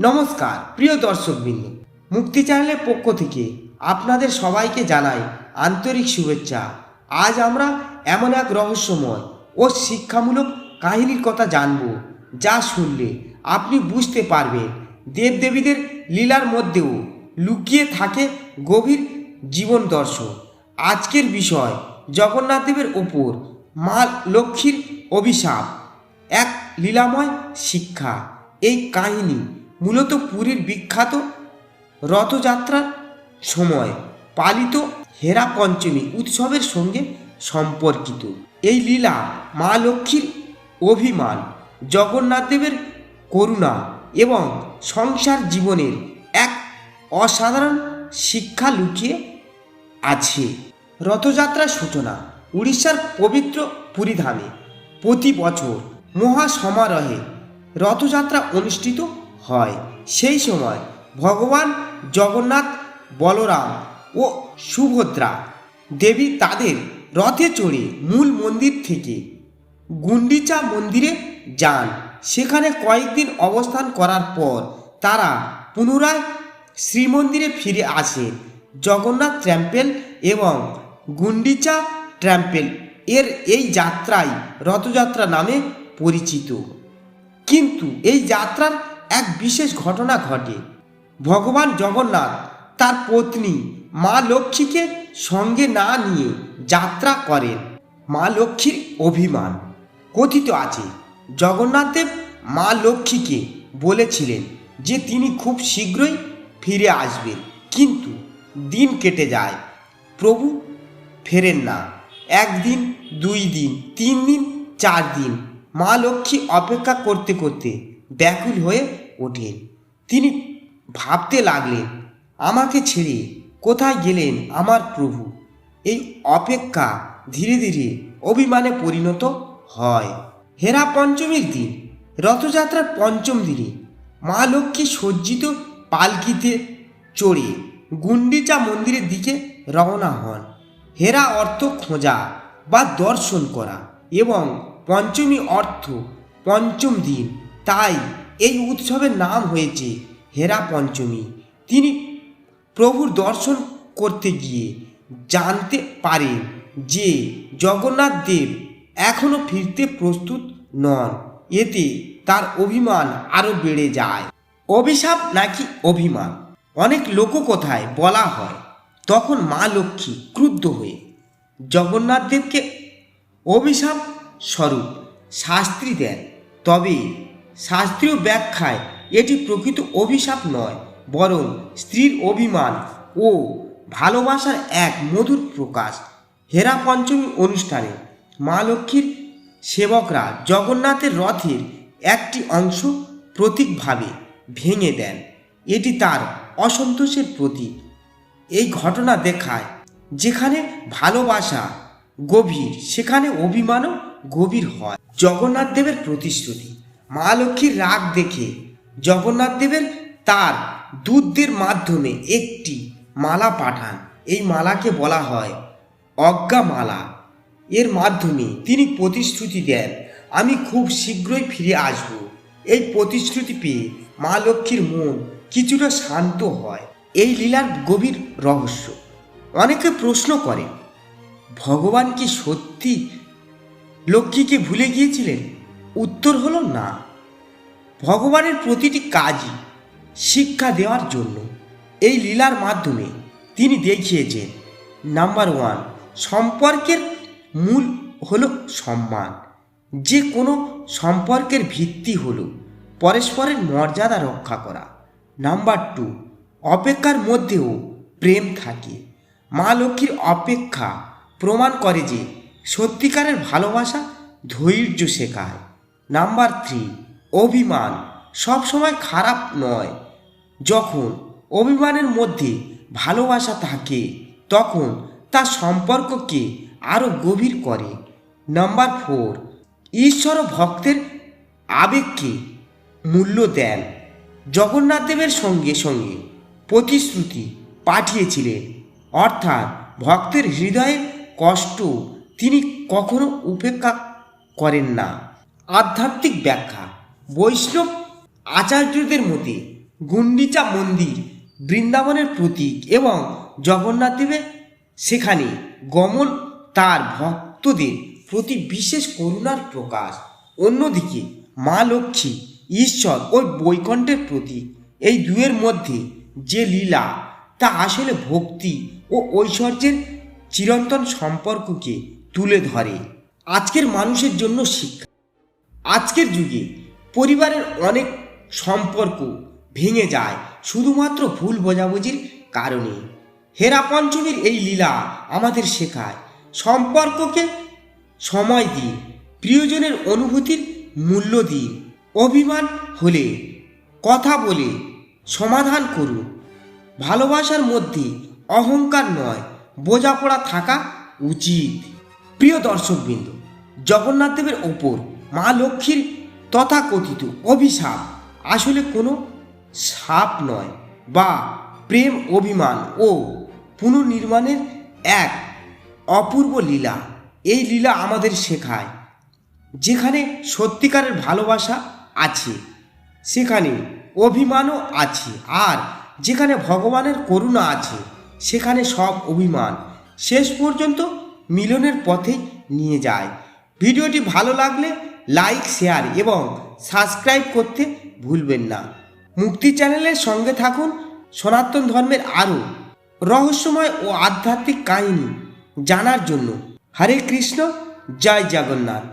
নমস্কার প্রিয় দর্শকবৃন্দ, মুক্তি চ্যানেলের পক্ষ থেকে আপনাদের সবাইকে জানাই আন্তরিক শুভেচ্ছা। আজ আমরা এমন এক রহস্যময় ও শিক্ষামূলক কাহিনীর কথা জানব, যা শুনলে আপনি বুঝতে পারবেন দেবদেবীদের লীলার মধ্যেও লুকিয়ে থাকে গভীর জীবন দর্শন। আজকের বিষয় জগন্নাথ দেবের ওপর মা লক্ষ্মীর অভিশাপ, এক লীলাময় শিক্ষা। এই কাহিনী মূলত পুরীর বিখ্যাত রথযাত্রার সময় পালিত হেরা পঞ্চমী উৎসবের সঙ্গে সম্পর্কিত। এই লীলা মা লক্ষ্মীর অভিমান, জগন্নাথ দেবের করুণা এবং সংসার জীবনের এক অসাধারণ শিক্ষা লুকিয়ে আছে। রথযাত্রার সূচনা উড়িষ্যার পবিত্র পুরীধামে প্রতি বছর মহা সমারোহে রথযাত্রা অনুষ্ঠিত হয়। সেই সময় ভগবান জগন্নাথ, বলরাম ও সুভদ্রা দেবী তাদের রথে চড়ে মূল মন্দির থেকে গুন্ডিচা মন্দিরে যান। সেখানে কয়েকদিন অবস্থান করার পর তারা পুনরায় শ্রীমন্দিরে ফিরে আসেন। জগন্নাথ টেম্পল এবং গুন্ডিচা টেম্পল এর এই যাত্রাই রথযাত্রা নামে পরিচিত। কিন্তু এই যাত্রার এক বিশেষ ঘটনা ঘটে। ভগবান জগন্নাথ তার পত্নী মা লক্ষ্মীকে সঙ্গে না নিয়ে যাত্রা করেন। মা লক্ষ্মীর অভিমান। কথিত আছে জগন্নাথদেব মা লক্ষ্মীকে বলেছিলেন যে তিনি খুব শীঘ্রই ফিরে আসবেন, কিন্তু দিন কেটে যায়, প্রভু ফেরেন না। একদিন, 2 দিন, 3 দিন, 4 দিন মা লক্ষ্মী অপেক্ষা করতে করতে ব্যাকুল হয়ে ওঠেন। তিনি ভাবতে লাগলেন, আমাকে ছেড়ে কোথায় গেলেন আমার প্রভু? এই অপেক্ষা ধীরে ধীরে অভিমানে পরিণত হয়। হেরা পঞ্চমীর দিন, রথযাত্রার পঞ্চম দিনে মা লক্ষ্মী সজ্জিত পালকিতে চড়ে গুন্ডিচা মন্দিরের দিকে রওনা হন। হেরা অর্থ খোঁজা বা দর্শন করা এবং পঞ্চমী অর্থ পঞ্চম দিন, তাই এই উৎসবের নাম হয়েছে হেরা পঞ্চমী। তিনি প্রভুর দর্শন করতে গিয়ে জানতে পারেন যে জগন্নাথ দেব এখনও ফিরতে প্রস্তুত নন। এতে তার অভিমান আরও বেড়ে যায়। অভিশাপ নাকি অভিমান? অনেক লোককথায় বলা হয় তখন মা লক্ষ্মী ক্রুদ্ধ হয়ে জগন্নাথ দেবকে অভিশাপ স্বরূপ শাস্তি দেন। তবে শাস্ত্রীয় ব্যাখ্যায় এটি প্রকৃত অভিশাপ নয়, বরং স্ত্রীর অভিমান ও ভালোবাসার এক মধুর প্রকাশ। হেরা পঞ্চমী অনুষ্ঠানে মা লক্ষ্মীর সেবকরা জগন্নাথের রথের একটি অংশ প্রতীকভাবে ভেঙে দেন। এটি তার অসন্তোষের প্রতীক। এই ঘটনা দেখায় যেখানে ভালোবাসা গভীর, সেখানে অভিমানও গভীর হয়। জগন্নাথ দেবের প্রতিশ্রুতি। মা লক্ষ্মীর রাগ দেখে জগন্নাথ দেবের তার দূতদের মাধ্যমে একটি মালা পাঠান। এই মালাকে বলা হয় অজ্ঞা মালা। এর মাধ্যমে তিনি প্রতিশ্রুতি দেন, আমি খুব শীঘ্রই ফিরে আসব। এই প্রতিশ্রুতি পেয়ে মা লক্ষ্মীর মন কিছুটা শান্ত হয়। এই লীলার গভীর রহস্য। অনেকে প্রশ্ন করে, ভগবান কি সত্যি লক্ষ্মীকে ভুলে গিয়েছিলেন? উত্তর হলো না। ভগবানের প্রতিটি কাজই শিক্ষা দেওয়ার জন্য। এই লীলার মাধ্যমে তিনি দেখিয়েছেন, নাম্বার 1, সম্পর্কের মূল হলো সম্মান। যে কোনো সম্পর্কের ভিত্তি হলো পরস্পরের মর্যাদা রক্ষা করা। নাম্বার 2, অপেক্ষার মধ্যেও প্রেম থাকে। মা লক্ষ্মীর অপেক্ষা প্রমাণ করে যে সত্যিকারের ভালোবাসা ধৈর্য শেখায়। নাম্বার 3, অভিমান সবসময় খারাপ নয়। যখন অভিমানের মধ্যে ভালোবাসা থাকে তখন তা সম্পর্ককে আরও গভীর করে। নাম্বার 4, ঈশ্বর ও ভক্তের আবেগকে মূল্য দেন। জগন্নাথ দেবের সঙ্গে সঙ্গে প্রতিশ্রুতি পাঠিয়েছিলেন, অর্থাৎ ভক্তের হৃদয়ের কষ্ট তিনি কখনো উপেক্ষা করেন না। আধ্যাত্মিক ব্যাখ্যা। বৈষ্ণব আচার্যদের মতে গুন্ডিচা মন্দির বৃন্দাবনের প্রতীক এবং জগন্নাথ দেবের সেখানে গমন তার ভক্তদের প্রতি বিশেষ করুণার প্রকাশ। অন্যদিকে মা লক্ষ্মী ঈশ্বর ও বৈকুণ্ঠের প্রতীক। এই দুয়ের মধ্যে যে লীলা তা আসলে ভক্তি ও ঐশ্বর্যের চিরন্তন সম্পর্ককে তুলে ধরে। আজকের মানুষের জন্য শিক্ষা। আজকের যুগে পরিবারের অনেক সম্পর্ক ভেঙে যায় শুধুমাত্র ভুল বোঝাবুঝির কারণে। হেরা পঞ্চমীর এই লীলা আমাদের শেখায় সম্পর্ককে সময় দিন, প্রিয়জনের অনুভূতির মূল্য দিন, অভিমান হলে কথা বলে সমাধান করুন। ভালোবাসার মধ্যে অহংকার নয়, বোঝাপড়া থাকা উচিত। প্রিয় দর্শকবৃন্দ, জগন্নাথ দেবের ওপর মা লক্ষ্মীর তথাকথিত অভিশাপ আসলে কোনো শাপ নয়, বা প্রেম, অভিমান ও পুনর্নির্মাণের এক অপূর্ব লীলা। এই লীলা আমাদের শেখায় যেখানে সত্যিকারের ভালোবাসা আছে সেখানে অভিমানও আছে, আর যেখানে ভগবানের করুণা আছে সেখানে সব অভিমান শেষ পর্যন্ত মিলনের পথে নিয়ে যায়। ভিডিওটি ভালো লাগলে লাইক, শেয়ার এবং সাবস্ক্রাইব করতে ভুলবেন না। মুক্তি চ্যানেলের সঙ্গে থাকুন সনাতন ধর্মের আরও রহস্যময় ও আধ্যাত্মিক কাহিনী জানার জন্য। হরে কৃষ্ণ, জয় জগন্নাথ।